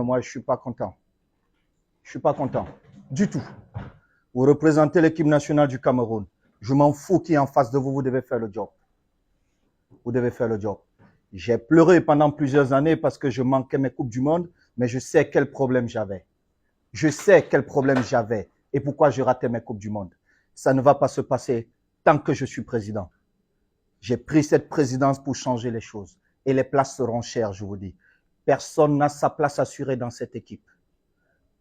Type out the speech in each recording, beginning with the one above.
Moi, je ne suis pas content. Je ne suis pas content. Du tout. Vous représentez l'équipe nationale du Cameroun. Je m'en fous qui est en face de vous. Vous devez faire le job. Vous devez faire le job. J'ai pleuré pendant plusieurs années parce que je manquais mes Coupes du Monde, mais je sais quel problème j'avais. Je sais quel problème j'avais et pourquoi je ratais mes Coupes du Monde. Ça ne va pas se passer tant que je suis président. J'ai pris cette présidence pour changer les choses. Et les places seront chères, je vous dis. Personne n'a sa place assurée dans cette équipe.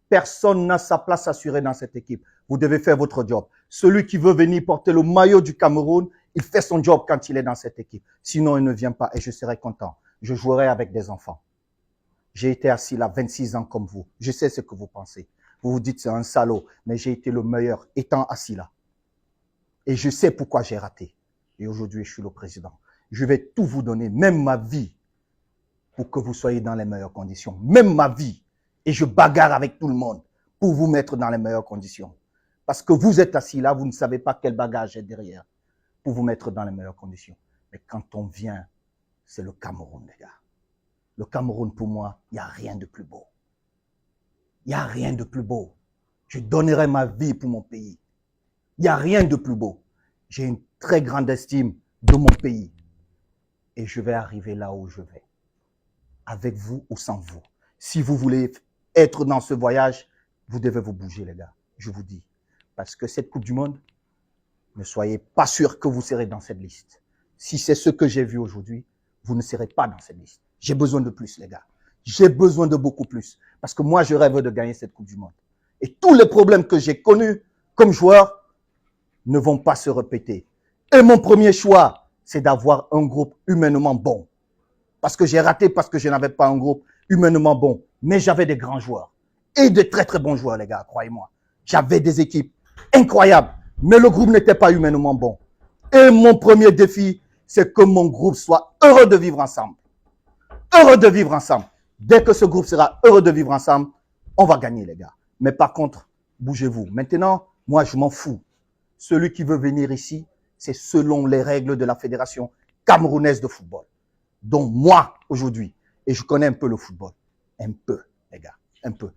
Personne n'a sa place assurée dans cette équipe. Vous devez faire votre job. Celui qui veut venir porter le maillot du Cameroun, il fait son job quand il est dans cette équipe. Sinon, il ne vient pas et je serai content. Je jouerai avec des enfants. J'ai été assis là 26 ans comme vous. Je sais ce que vous pensez. Vous vous dites c'est un salaud, mais j'ai été le meilleur étant assis là. Et je sais pourquoi j'ai raté. Et aujourd'hui, je suis le président. Je vais tout vous donner, même ma vie, pour que vous soyez dans les meilleures conditions. Même ma vie. Et je bagarre avec tout le monde pour vous mettre dans les meilleures conditions. Parce que vous êtes assis là, vous ne savez pas quel bagage est derrière pour vous mettre dans les meilleures conditions. Mais quand on vient, c'est le Cameroun, les gars. Le Cameroun, pour moi, il n'y a rien de plus beau. Il n'y a rien de plus beau. Je donnerai ma vie pour mon pays. Il n'y a rien de plus beau. J'ai une très grande estime de mon pays. Et je vais arriver là où je vais. Avec vous ou sans vous. Si vous voulez être dans ce voyage, vous devez vous bouger, les gars. Je vous dis. Parce que cette Coupe du Monde, ne soyez pas sûr que vous serez dans cette liste. Si c'est ce que j'ai vu aujourd'hui, vous ne serez pas dans cette liste. J'ai besoin de plus, les gars. J'ai besoin de beaucoup plus. Parce que moi, je rêve de gagner cette Coupe du Monde. Et tous les problèmes que j'ai connus comme joueur ne vont pas se répéter. Et mon premier choix, c'est d'avoir un groupe humainement bon. Parce que j'ai raté parce que je n'avais pas un groupe humainement bon. Mais j'avais des grands joueurs. Et de très très bons joueurs, les gars, croyez-moi. J'avais des équipes incroyables. Mais le groupe n'était pas humainement bon. Et mon premier défi, c'est que mon groupe soit heureux de vivre ensemble. Heureux de vivre ensemble. Dès que ce groupe sera heureux de vivre ensemble, on va gagner, les gars. Mais par contre, bougez-vous. Maintenant, moi, je m'en fous. Celui qui veut venir ici, c'est selon les règles de la Fédération camerounaise de football. Donc moi, aujourd'hui, et je connais un peu le football. Un peu, les gars, un peu.